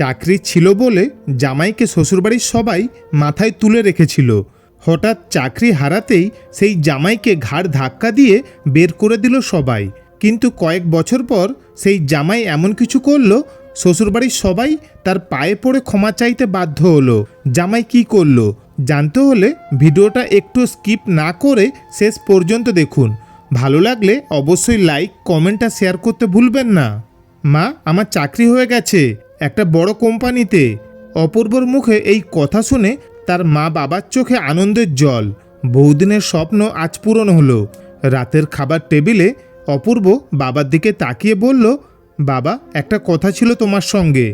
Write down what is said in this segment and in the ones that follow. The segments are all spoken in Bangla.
চাকরি ছিল বলে জামাইকে শ্বশুরবাড়ির সবাই মাথায় তুলে রেখেছিল। হঠাৎ চাকরি হারাতেই সেই জামাইকে ঘাড় ধাক্কা দিয়ে বের করে দিল সবাই। কিন্তু কয়েক বছর পর সেই জামাই এমন কিছু করলো, শ্বশুরবাড়ির সবাই তার পায়ে পড়ে ক্ষমা চাইতে বাধ্য হলো। জামাই কি করলো জানতে হলে ভিডিওটা একটু স্কিপ না করে শেষ পর্যন্ত দেখুন। ভালো লাগলে অবশ্যই লাইক, কমেন্ট আর শেয়ার করতে ভুলবেন না। মা, আমার চাকরি হয়ে গেছে একটা বড় কোম্পানিতে। অপূর্বর মুখে এই কথা শুনে তার মা বাবার চোখে আনন্দের জল। বহুদিনের স্বপ্ন আজ পূরণ হলো। রাতের খাবার টেবিলে অপূর্ব বাবার দিকে তাকিয়ে বলল, বাবা, একটা কথা ছিল তোমার সঙ্গে।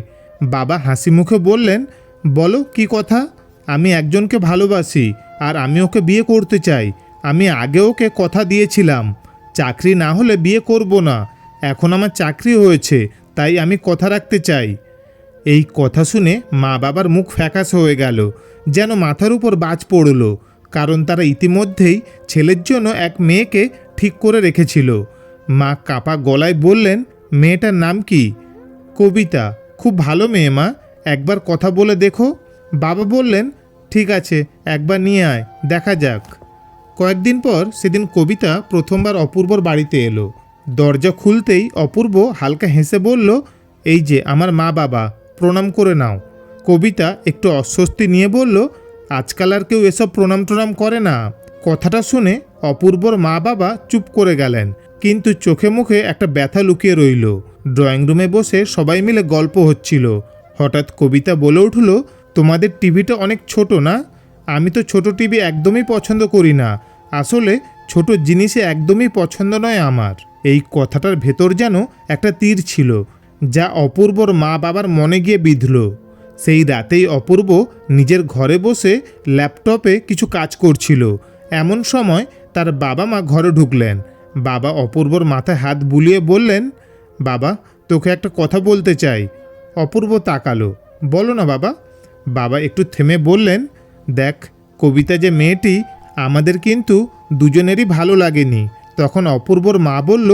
বাবা হাসি মুখে বললেন, বলো কি কথা? আমি একজনকে ভালোবাসি আর আমি ওকে বিয়ে করতে চাই। আমি আগে ওকে কথা দিয়েছিলাম, চাকরি না হলে বিয়ে করব না। এখন আমার চাকরি হয়েছে, তাই আমি কথা রাখতে চাই। এই কথা শুনে মা বাবার মুখ ফ্যাকাশ হয়ে গেল, যেন মাথার উপর বাজ পড়ল। কারণ তারা ইতিমধ্যেই ছেলের জন্য এক মেয়েকে ঠিক করে রেখেছিল। মা কাঁপা গলায় বললেন, মেয়েটার নাম কি? কবিতা। খুব ভালো মেয়ে মা, একবার কথা বলে দেখো। বাবা বললেন, ঠিক আছে, একবার নিয়ে আয়, দেখা যাক। কয়েকদিন পর সেদিন কবিতা প্রথমবার অপূর্বর বাড়িতে এলো। দরজা খুলতেই অপূর্ব হালকা হেসে বলল, এই যে আমার মা বাবা, প্রণাম করে নাও। কবিতা একটু অস্বস্তি নিয়ে বলল, আজকাল আর কেউ এসব প্রণাম টনাম করে না। কথাটা শুনে অপূর্বর মা বাবা চুপ করে গেলেন, কিন্তু চোখে মুখে একটা ব্যথা লুকিয়ে রইল। ড্রয়িং রুমে বসে সবাই মিলে গল্প হচ্ছিল। হঠাৎ কবিতা বলে উঠল, তোমাদের টিভিটা অনেক ছোট না? আমি তো ছোট টিভি একদমই পছন্দ করি না। আসলে ছোট জিনিসে একদমই পছন্দ নয় আমার। এই কথাটার ভেতর যেন একটা তীর ছিল, যা অপূর্বর মা বাবার মনে গিয়ে বিঁধল। সেই রাতেই অপূর্ব নিজের ঘরে বসে ল্যাপটপে কিছু কাজ করছিল। এমন সময় তার বাবা মা ঘরে ঢুকলেন। বাবা অপূর্বর মাথায় হাত বুলিয়ে বললেন, বাবা, তোকে একটা কথা বলতে চাই। অপূর্ব তাকালো। বলো না বাবা। বাবা একটু থেমে বললেন, দেখ, কবিতা যে মেয়েটি, আমাদের কিন্তু দুজনেরই ভালো লাগেনি। তখন অপূর্বর মা বলল,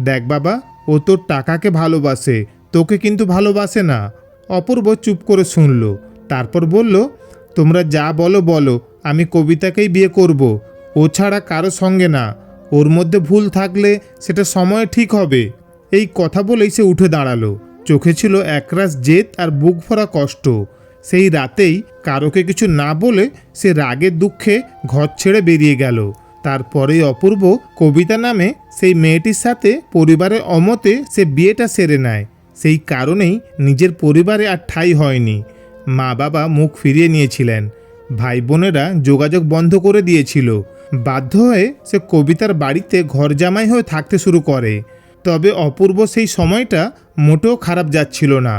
দেখ বাবা, ও তোর টাকাকে ভালোবাসে, তোকে কিন্তু ভালোবাসে না। অপূর্ব চুপ করে শুনল। তারপর বলল, তোমরা যা বলো বলো, আমি কবিতাকেই বিয়ে করব। ও ছাড়া কারো সঙ্গে না। ওর মধ্যে ভুল থাকলে সেটা সময়ে ঠিক হবে। এই কথা বলেই সে উঠে দাঁড়ালো। চোখে ছিল একরাশ জেদ আর বুক ভরা কষ্ট। সেই রাতেই কারোকে কিছু না বলে সে রাগে দুঃখে ঘর ছেড়ে বেরিয়ে গেল। তারপরেই অপূর্ব কবিতা নামে সেই মেয়েটির সাথে পরিবারের অমতে সে বিয়েটা সেরে নেয়। সেই কারণেই নিজের পরিবারে আর ঠাঁই হয়নি। মা বাবা মুখ ফিরিয়ে নিয়েছিলেন, ভাই বোনেরা যোগাযোগ বন্ধ করে দিয়েছিল। বাধ্য হয়ে সে কবিতার বাড়িতে ঘর জামাই হয়ে থাকতে শুরু করে। তবে অপূর্ব সেই সময়টা মোটেও খারাপ যাচ্ছিল না।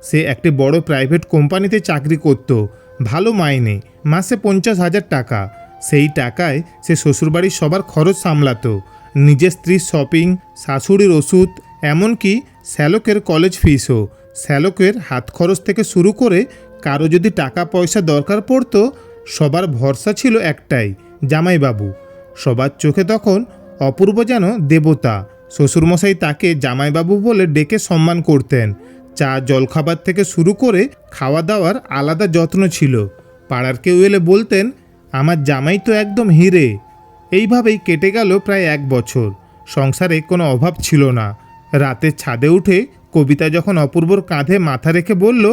সে একটি বড় প্রাইভেট কোম্পানিতে চাকরি করত, ভালো মাইনে, মাসে 50,000 টাকা। সেই টাকায় সে শ্বশুরবাড়ির সবার খরচ সামলাতো, নিজের স্ত্রীর শপিং, শাশুড়ির ওষুধ, এমনকি শ্যালকের কলেজ ফিসও। শ্যালকের হাত খরচ থেকে শুরু করে কারো যদি টাকা পয়সা দরকার পড়তো, সবার ভরসা ছিল একটাই, জামাইবাবু। সবার চোখে তখন অপূর্ব যেন দেবতা। শ্বশুরমশাই তাকে জামাইবাবু বলে ডেকে সম্মান করতেন। চা জলখাবার থেকে শুরু করে খাওয়া দাওয়ার আলাদা যত্ন ছিল। পাড়ার কেউ এলে বলতেন, আমার জামাই তো একদম হিরে। এইভাবেই কেটে গেল প্রায় 1 বছর। সংসারে কোনো অভাব ছিল না। রাতে ছাদে উঠে কবিতা যখন অপূর্বর কাঁধে মাথা রেখে বলল,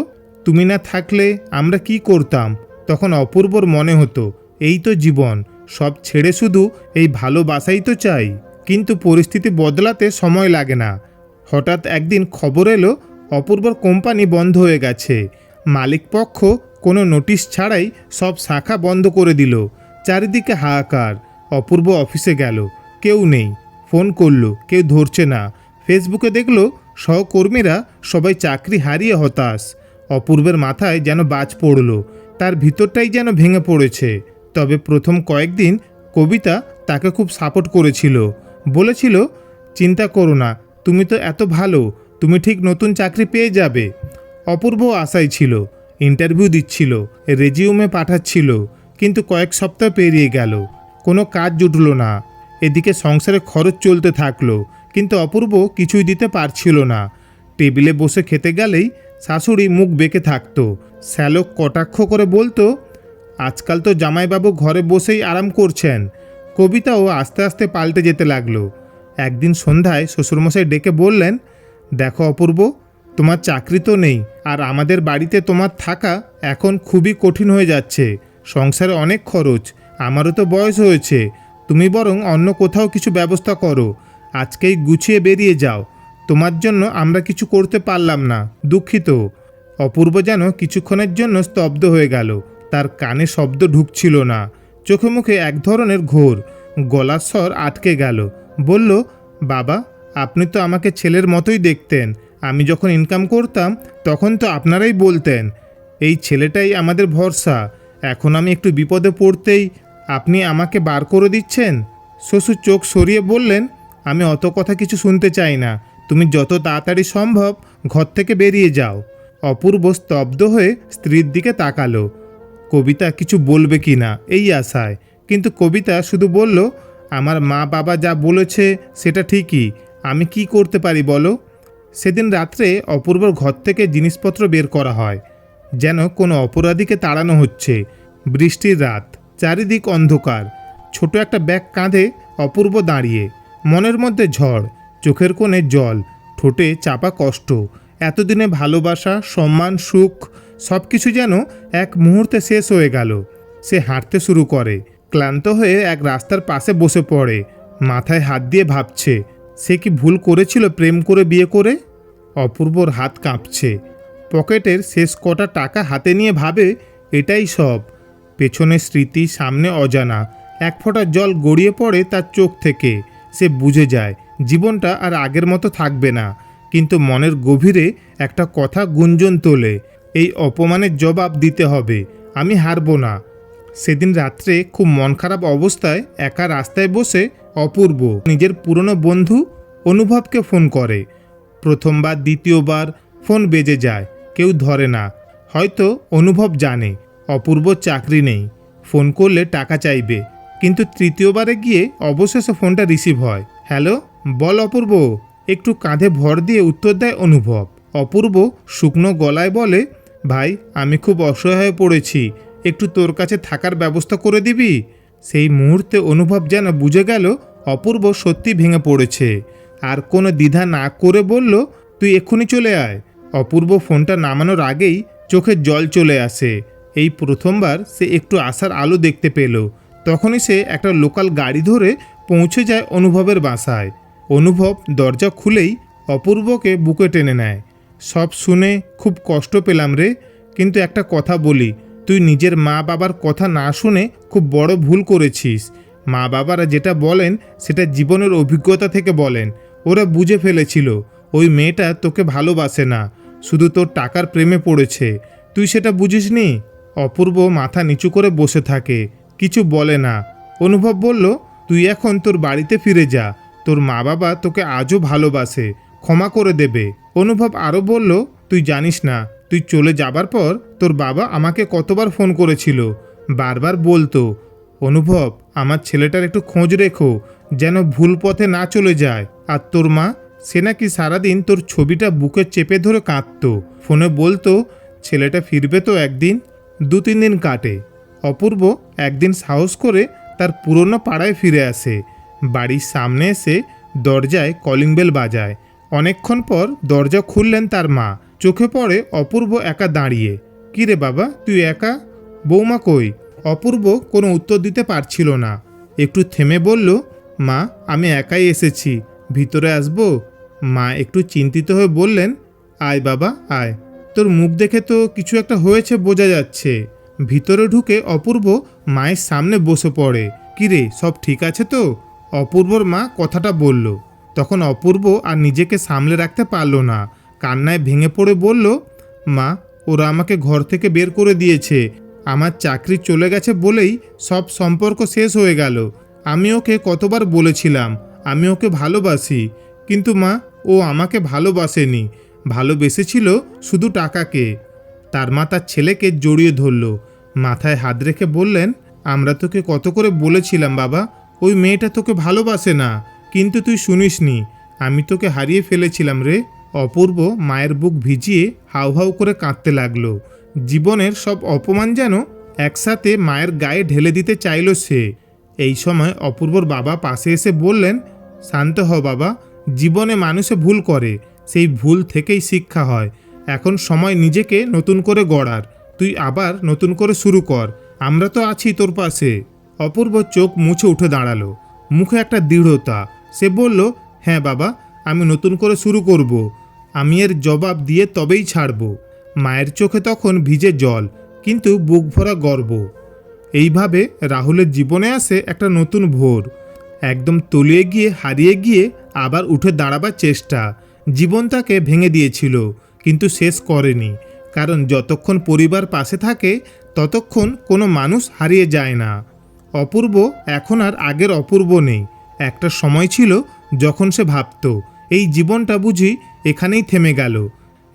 তুমি না থাকলে আমরা কি করতাম, তখন অপূর্বর মনে হতো, এই তো জীবন, সব ছেড়ে শুধু এই ভালোবাসাই তো চাই। কিন্তু পরিস্থিতি বদলাতে সময় লাগে না। হঠাৎ একদিন খবর এলো, অপূর্বর কোম্পানি বন্ধ হয়ে গেছে। মালিকপক্ষ কোনো নোটিশ ছাড়াই সব শাখা বন্ধ করে দিল। চারিদিকে হাহাকার। অপূর্ব অফিসে গেল, কেউ নেই। ফোন করলো, কেউ ধরছে না। ফেসবুকে দেখলো সহকর্মীরা সবাই চাকরি হারিয়ে হতাশ। অপূর্বের মাথায় যেন বাজ পড়ল, তার ভিতরটাই যেন ভেঙে পড়েছে। তবে প্রথম কয়েকদিন কবিতা তাকে খুব সাপোর্ট করেছিল, বলেছিল, চিন্তা করো না, তুমি তো এত ভালো, তুমি ঠিক নতুন চাকরি পেয়ে যাবে। অপূর্ব আশায় ছিল, ইন্টারভিউ দিচ্ছিল, রেজিউমে পাঠাচ্ছিল। কিন্তু কয়েক সপ্তাহ পেরিয়ে গেল, কোনো কাজ জুটল না। এদিকে সংসারে খরচ চলতে থাকলো, কিন্তু অপূর্ব কিছুই দিতে পারছিল না। টেবিলে বসে খেতে গেলেই শাশুড়ি মুখ বেঁকে থাকতো। শ্যালক কটাক্ষ করে বলতো, আজকাল তো জামাইবাবু ঘরে বসেই আরাম করছেন। কবিতাও আস্তে আস্তে পাল্টে যেতে লাগলো। একদিন সন্ধ্যায় শ্বশুরমশাই ডেকে বললেন, দেখো অপূর্ব, তোমার চাকরি তো নেই, আর আমাদের বাড়িতে তোমার থাকা এখন খুবই কঠিন হয়ে যাচ্ছে। সংসারে অনেক খরচ, আমারও তো বয়স হয়েছে। তুমি বরং অন্য কোথাও কিছু ব্যবস্থা করো, আজকেই গুছিয়ে বেরিয়ে যাও। তোমার জন্য আমরা কিছু করতে পারলাম না, দুঃখিত। অপূর্ব যেন কিছুক্ষণের জন্য স্তব্ধ হয়ে গেল। তার কানে শব্দ ঢুকছিল না, চোখে মুখে এক ধরনের ঘোর, গলার স্বর আটকে গেল। বলল, বাবা, আপনি তো আমাকে ছেলের মতোই দেখতেন। আমি যখন ইনকাম করতাম তখন তো আপনারাই বলতেন, এই ছেলেটাই আমাদের ভরসা। এখন আমি একটু বিপদে পড়তেই আপনি আমাকে বার করে দিচ্ছেন। শ্বশুর চোখ সরিয়ে বললেন, আমি অত কথা কিছু শুনতে চাই না। তুমি যত তাড়াতাড়ি সম্ভব ঘর থেকে বেরিয়ে যাও। অপূর্ব স্তব্ধ হয়ে স্ত্রীর দিকে তাকালো, কবিতা কিছু বলবে কি না এই আশায়। কিন্তু কবিতা শুধু বলল, আমার মা বাবা যা বলেছে সেটা ঠিকই, আমি কি করতে পারি বলো। সেদিন রাত্রে অপূর্বর ঘর থেকে জিনিসপত্র বের করা হয়, যেন কোনো অপরাধীকে তাড়ানো হচ্ছে। বৃষ্টির রাত, চারিদিক অন্ধকার। ছোট একটা ব্যাগ কাঁধে অপূর্ব দাঁড়িয়ে, মনের মধ্যে ঝড়, চোখের কোণে জল, ঠোঁটে চাপা কষ্ট। এতদিনে ভালোবাসা, সম্মান, সুখ সব কিছু যেন এক মুহূর্তে শেষ হয়ে গেল। সে হাঁটতে শুরু করে, ক্লান্ত হয়ে এক রাস্তার পাশে বসে পড়ে। মাথায় হাত দিয়ে ভাবছে, সে কি ভুল করেছিল প্রেম করে বিয়ে করে। অপূর্বর হাত কাঁপছে, পকেটের শেষ কটা টাকা হাতে নিয়ে ভাবে, এটাই সব। পেছনে স্মৃতি, সামনে অজানা। এক ফোঁটা জল গড়িয়ে পড়ে তার চোখ থেকে। সে বুঝে যায় জীবনটা আর আগের মতো থাকবে না। কিন্তু মনের গভীরে একটা কথা গুঞ্জন তোলে, এই অপমানের জবাব দিতে হবে, আমি হারব না। সেদিন রাত্রে খুব মন খারাপ অবস্থায় একা রাস্তায় বসে অপূর্ব নিজের পুরনো বন্ধু অনুভবকে ফোন করে। প্রথমবার, দ্বিতীয়বার ফোন বেজে যায়, কেউ ধরে না। হয়তো অনুভব জানে অপূর্ব চাকরি নেই, ফোন করলে টাকা চাইবে। কিন্তু তৃতীয়বারে গিয়ে অবশেষে ফোনটা রিসিভ হয়। হ্যালো, বল অপূর্ব, একটু কাঁধে ভর দিয়ে উত্তর দেয় অনুভব। অপূর্ব শুকনো গলায় বলে, ভাই, আমি খুব অসহায় হয়ে পড়েছি, একটু তোর কাছে থাকার ব্যবস্থা করে দিবি। সেই মুহূর্তে অনুভব যেন বুঝে গেল অপূর্ব সত্যি ভেঙে পড়েছে। আর কোনো দ্বিধা না করে বলল, তুই এক্ষুনি চলে আয়। অপূর্ব ফোনটা নামানোর আগেই চোখে জল চলে আসে। এই প্রথমবার সে একটু আশার আলো দেখতে পেল। তখনই সে একটা লোকাল গাড়ি ধরে পৌঁছে যায় অনুভবের বাসায়। অনুভব দরজা খুলেই অপূর্বকে বুকে টেনে নেয়। সব শুনে খুব কষ্ট পেলাম রে, কিন্তু একটা কথা বলি, তুই নিজের মা বাবার কথা না শুনে খুব বড় ভুল করেছিস। মা বাবারা যেটা বলেন সেটা জীবনের অভিজ্ঞতা থেকে বলেন। ওরা বুঝে ফেলেছিল ওই মেয়েটা তোকে ভালোবাসে না, শুধু তোর টাকার প্রেমে পড়েছে। তুই সেটা বুঝিসনি। অপূর্ব মাথা নিচু করে বসে থাকে, কিছু বলে না। অনুভব বলল, তুই এখন তোর বাড়িতে ফিরে যা, তোর মা বাবা তোকে আজও ভালোবাসে, ক্ষমা করে দেবে। অনুভব আরও বলল, তুই জানিস না, তুই চলে যাবার পর তোর বাবা আমাকে কতবার ফোন করেছিল। বারবার বলতো, অনুভব, আমার ছেলেটার একটু খোঁজ রেখো, যেন ভুল পথে না চলে যায়। আর তোর মা, সে নাকি সারাদিন তোর ছবিটা বুকে চেপে ধরে কাঁদতো। ফোনে বলতো, ছেলেটা ফিরবে তো একদিন। 2-3 দিন কাটে। অপূর্ব একদিন সাহস করে তার পুরনো পাড়ায় ফিরে আসে। বাড়ির সামনে এসে দরজায় কলিং বেল বাজায়। অনেকক্ষণ পর দরজা খুললেন তার মা। চোখে পড়ে অপূর্ব একা দাঁড়িয়ে। কী রে বাবা, তুই একা? বৌমা কই? অপূর্ব কোনো উত্তর দিতে পারছিল না। একটু থেমে বলল, মা, আমি একাই এসেছি, ভিতরে আসবো? মা একটু চিন্তিত হয়ে বললেন, আয় বাবা আয়, তোর মুখ দেখে তো কিছু একটা হয়েছে বোঝা যাচ্ছে। ভিতরে ঢুকে অপূর্ব মায়ের সামনে বসে পড়ে। কিরে, সব ঠিক আছে তো? অপূর্বর মা কথাটা বলল। তখন অপূর্ব আর নিজেকে সামলে রাখতে পারল না, কান্নায় ভেঙে পড়ে বলল, মা, ওরা আমাকে ঘর থেকে বের করে দিয়েছে। আমার চাকরি চলে গেছে বলেই সব সম্পর্ক শেষ হয়ে গেল। আমি ওকে কতবার বলেছিলাম আমি ওকে ভালোবাসি, কিন্তু মা, ও আমাকে ভালোবাসেনি, ভালোবেসেছিল শুধু টাকাকে। তার মা তার ছেলেকে জড়িয়ে ধরল, মাথায় হাত রেখে বললেন, আমরা তোকে কত করে বলেছিলাম বাবা, ওই মেয়েটা তোকে ভালোবাসে না, কিন্তু তুই শুনিসনি। আমি তোকে হারিয়ে ফেলেছিলাম রে। অপূর্ব মায়ের বুক ভিজিয়ে হাউহাউ করে কাঁদতে লাগলো। জীবনের সব অপমান যেন একসাথে মায়ের গায়ে ঢেলে দিতে চাইল সে। এই সময় অপূর্বর বাবা পাশে এসে বললেন, শান্ত হ বাবা, জীবনে মানুষে ভুল করে, সেই ভুল থেকেই শিক্ষা হয়। এখন সময় নিজেকে নতুন করে গড়ার, তুই আবার নতুন করে শুরু কর, আমরা তো আছি তোর পাশে। অপূর্ব চোখ মুছে উঠে দাঁড়ালো, মুখে একটা দৃঢ়তা। সে বলল, হ্যাঁ বাবা, আমি নতুন করে শুরু করব, আমি এর জবাব দিয়ে তবেই ছাড়ব। মায়ের চোখে তখন ভিজে জল, কিন্তু বুক ভরা গর্ব। এইভাবে রাহুলের জীবনে আসে একটা নতুন ভোর। একদম তলিয়ে গিয়ে হারিয়ে গিয়ে আবার উঠে দাঁড়াবার চেষ্টা। জীবন তাকে ভেঙে দিয়েছিল, কিন্তু শেষ করেনি, কারণ যতক্ষণ পরিবার পাশে থাকে ততক্ষণ কোনো মানুষ হারিয়ে যায় না। অপূর্ব এখন আর আগের অপূর্ব নেই। একটা সময় ছিল যখন সে ভাবত এই জীবনটা বুঝি এখানেই থেমে গেল।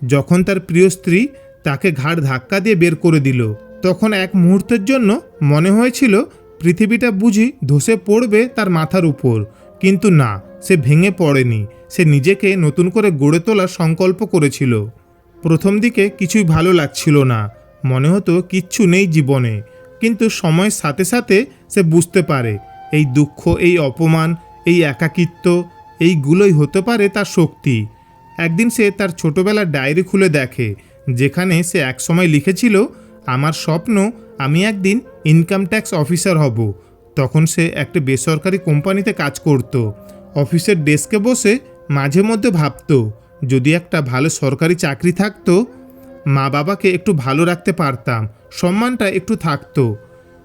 যখন তার প্রিয় স্ত্রী তাকে ঘাড় ধাক্কা দিয়ে বের করে দিল, তখন এক মুহূর্তের জন্য মনে হয়েছিল পৃথিবীটা বুঝি ধসে পড়বে তার মাথার উপর। কিন্তু না, সে ভেঙে পড়েনি। সে নিজেকে নতুন করে গড়ে তোলার সংকল্প করেছিল। প্রথম দিকে কিছুই ভালো লাগছিল না, মনে হতো কিচ্ছু নেই জীবনে। কিন্তু সময়ের সাথে সাথে সে বুঝতে পারে এই দুঃখ, এই অপমান, এই একাকিত্ব, এইগুলোই হতে পারে তার শক্তি। একদিন সে তার ছোটবেলার ডায়েরি খুলে দেখে, যেখানে সে একসময় লিখেছিল, আমার স্বপ্ন আমি একদিন ইনকাম ট্যাক্স অফিসার হব। তখন সে একটা বেসরকারি কোম্পানিতে কাজ করত। অফিসের ডেস্কে বসে মাঝে মধ্যে ভাবত, যদি একটা ভালো সরকারি চাকরি থাকতো, মা বাবাকে একটু ভালো রাখতে পারতাম, সম্মানটা একটু থাকতো।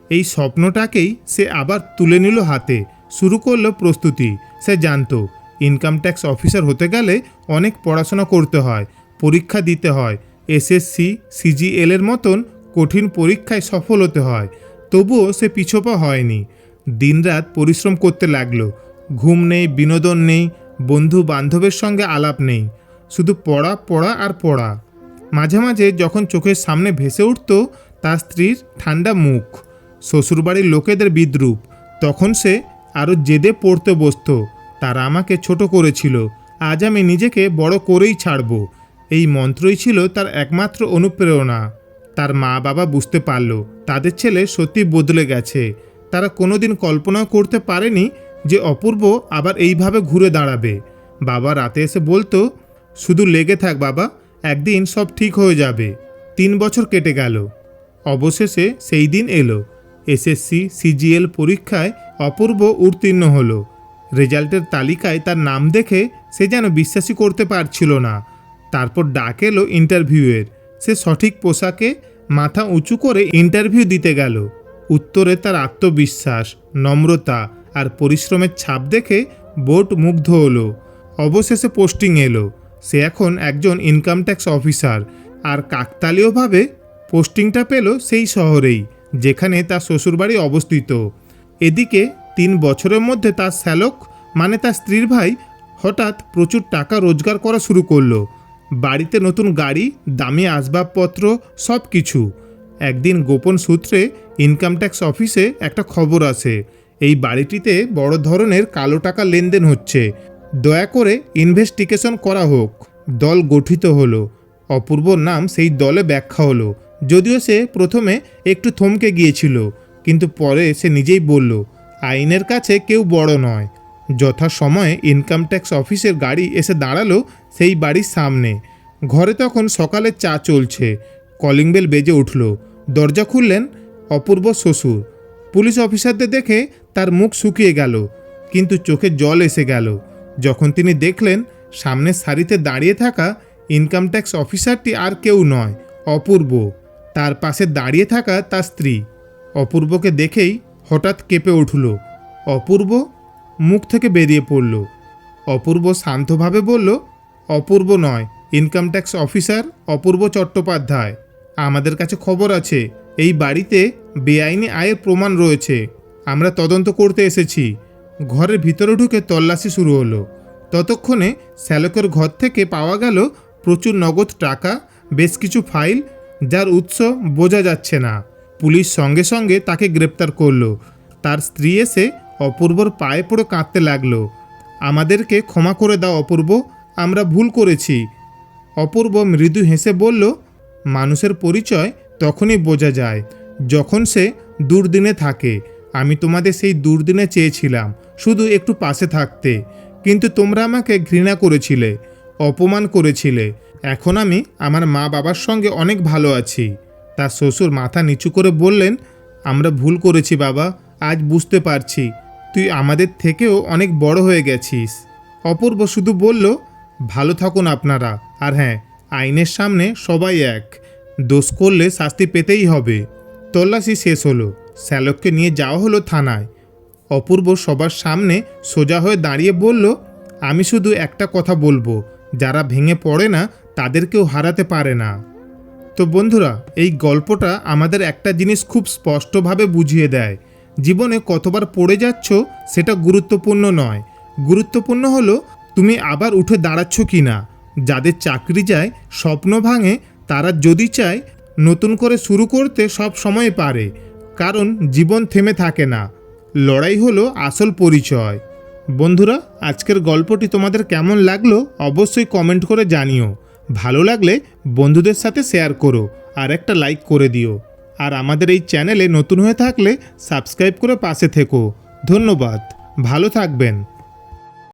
এই স্বপ্নটাকেই সে আবার তুলে নিল হাতে, শুরু করলো প্রস্তুতি। সে জানতো ইনকাম ট্যাক্স অফিসার হতে গেলে অনেক পড়াশোনা করতে হয়, পরীক্ষা দিতে হয়, এসএসসি, সিজিএল এর মতন কঠিন পরীক্ষায় সফল হতে হয়। তবুও সে পিছপা হয়নি। দিনরাত পরিশ্রম করতে লাগলো। ঘুম নেই, বিনোদন নেই, বন্ধু বান্ধবের সঙ্গে আলাপ নেই, শুধু পড়া পড়া আর পড়া। মাঝে মাঝে যখন চোখের সামনে ভেসে উঠত তার স্ত্রীর ঠান্ডা মুখ, শ্বশুরবাড়ির লোকেদের বিদ্রূপ, তখন সে আরও জেদে পড়তে বসত। তারা আমাকে ছোট করেছিল, আজ আমি নিজেকে বড় করেই ছাড়ব। এই মন্ত্রই ছিল তার একমাত্র অনুপ্রেরণা। তার মা বাবা বুঝতে পারল তাদের ছেলে সত্যি বদলে গেছে। তারা কোনোদিন কল্পনাও করতে পারেনি যে অপূর্ব আবার এইভাবে ঘুরে দাঁড়াবে। বাবা রাতে এসে বলতো, শুধু লেগে থাক বাবা, একদিন সব ঠিক হয়ে যাবে। 3 বছর কেটে গেল। অবশেষে সেই দিন এলো। এসএসসি, সিজিএল পরীক্ষায় অপূর্ব উত্তীর্ণ হলো। রেজাল্টের তালিকায় তার নাম দেখে সে যেন বিশ্বাসই করতে পারছিল না। তারপর ডাক এলো ইন্টারভিউয়ের। সে সঠিক পোশাকে মাথা উঁচু করে ইন্টারভিউ দিতে গেল। উত্তরে তার আত্মবিশ্বাস, নম্রতা আর পরিশ্রমের ছাপ দেখে বোর্ড মুগ্ধ হলো। অবশেষে পোস্টিং এলো। সে এখন একজন ইনকাম ট্যাক্স অফিসার, আর কাকতালীয়ভাবে পোস্টিংটা পেল সেই শহরেই যেখানে তার শ্বশুরবাড়ি অবস্থিত। এদিকে 3 বছরের মধ্যে তার শ্যালক মানে তার স্ত্রীর ভাই হঠাৎ প্রচুর টাকা রোজগার করা শুরু করলো। বাড়িতে নতুন গাড়ি, দামি আসবাবপত্র, সব কিছু। একদিন গোপন সূত্রে ইনকাম ট্যাক্স অফিসে একটা খবর আসে, এই বাড়িটিতে বড় ধরনের কালো টাকা লেনদেন হচ্ছে, দয়া করে ইনভেস্টিগেশন করা হোক। দল গঠিত হলো। অপূর্বর নাম সেই দলে ব্যাখ্যা হলো। যদিও সে প্রথমে একটু থমকে গিয়েছিল, কিন্তু পরে সে নিজেই বলল, আইনের কাছে কেউ বড় নয়। যথাসময়ে ইনকাম ট্যাক্স অফিসের গাড়ি এসে দাঁড়ালো সেই বাড়ির সামনে। ঘরে তখন সকালের চা চলছে। কলিং বেল বেজে উঠল। দরজা খুললেন অপূর্ব শ্বশুর। পুলিশ অফিসারদের দেখে তার মুখ শুকিয়ে গেল, কিন্তু চোখে জল এসে গেল যখন তিনি দেখলেন সামনের সারিতে দাঁড়িয়ে থাকা ইনকাম ট্যাক্স অফিসারটি আর কেউ নয়, অপূর্ব। তার পাশে দাঁড়িয়ে থাকা তার স্ত্রী। অপূর্বকে দেখেই হঠাৎ কেঁপে উঠল। অপূর্ব, মুখ থেকে বেরিয়ে পড়ল। অপূর্ব শান্তভাবে বলল, অপূর্ব নয়, ইনকাম ট্যাক্স অফিসার অপূর্ব চট্টোপাধ্যায়। আমাদের কাছে খবর আছে, এই বাড়িতে বেআইনি আয়ের প্রমাণ রয়েছে, আমরা তদন্ত করতে এসেছি। ঘরের ভিতরে ঢুকে তল্লাশি শুরু হলো। ততক্ষণে শ্যালকের ঘর থেকে পাওয়া গেল প্রচুর নগদ টাকা, বেশ কিছু ফাইল, যার উৎস বোঝা যাচ্ছে না। পুলিশ সঙ্গে সঙ্গে তাকে গ্রেপ্তার করলো। তার স্ত্রী এসে অপূর্বর পায়ে পড়ে কাঁদতে লাগলো, আমাদেরকে ক্ষমা করে দাও অপূর্ব, আমরা ভুল করেছি, অপূর্ব মৃদু হেসে বলল, মানুষের পরিচয় তখনই বোঝা যায় যখন সে দুর্দিনে থাকে। আমি তোমাদের সেই দুর্দিনে চেয়েছিলাম শুধু একটু পাশে থাকতে, কিন্তু তোমরা আমাকে ঘৃণা করেছিলে, অপমান করেছিলে। এখন আমি আমার মা বাবার সঙ্গে অনেক ভালো আছি। তার শ্বশুর মাথা নিচু করে বললেন, আমরা ভুল করেছি বাবা, আজ বুঝতে পারছি তুই আমাদের থেকেও অনেক বড় হয়ে গেছিস। অপূর্ব শুধু বলল, ভালো থাকুন আপনারা, আর হ্যাঁ, আইনের সামনে সবাই এক, দোষ করলে শাস্তি পেতেই হবে। তল্লাশি শেষ হলো, শ্যালককে নিয়ে যাওয়া হলো থানায়। অপূর্ব সবার সামনে সোজা হয়ে দাঁড়িয়ে বলল, আমি শুধু একটা কথা বলবো, যারা ভেঙে পড়ে না তাদেরকেও হারাতে পারে না। তো বন্ধুরা, এই গল্পটা আমাদের একটা জিনিস খুব স্পষ্টভাবে বুঝিয়ে দেয়, জীবনে কতবার পড়ে যাচ্ছ সেটা গুরুত্বপূর্ণ নয়, গুরুত্বপূর্ণ হলো তুমি আবার উঠে দাঁড়াচ্ছ কি না। যাদের চাকরি যায়, স্বপ্ন ভাঙে, তারা যদি চায় নতুন করে শুরু করতে সব সময় পারে, কারণ জীবন থেমে থাকে না। লড়াই হলো আসল পরিচয়। বন্ধুরা, আজকের গল্পটি তোমাদের কেমন লাগলো অবশ্যই কমেন্ট করে জানিও। ভালো লাগলে বন্ধুদের সাথে শেয়ার করো আর একটা লাইক করে দিও। আর আমাদের এই চ্যানেলে নতুন হয়ে থাকলে সাবস্ক্রাইব করে পাশে থেকো। ধন্যবাদ, ভালো থাকবেন।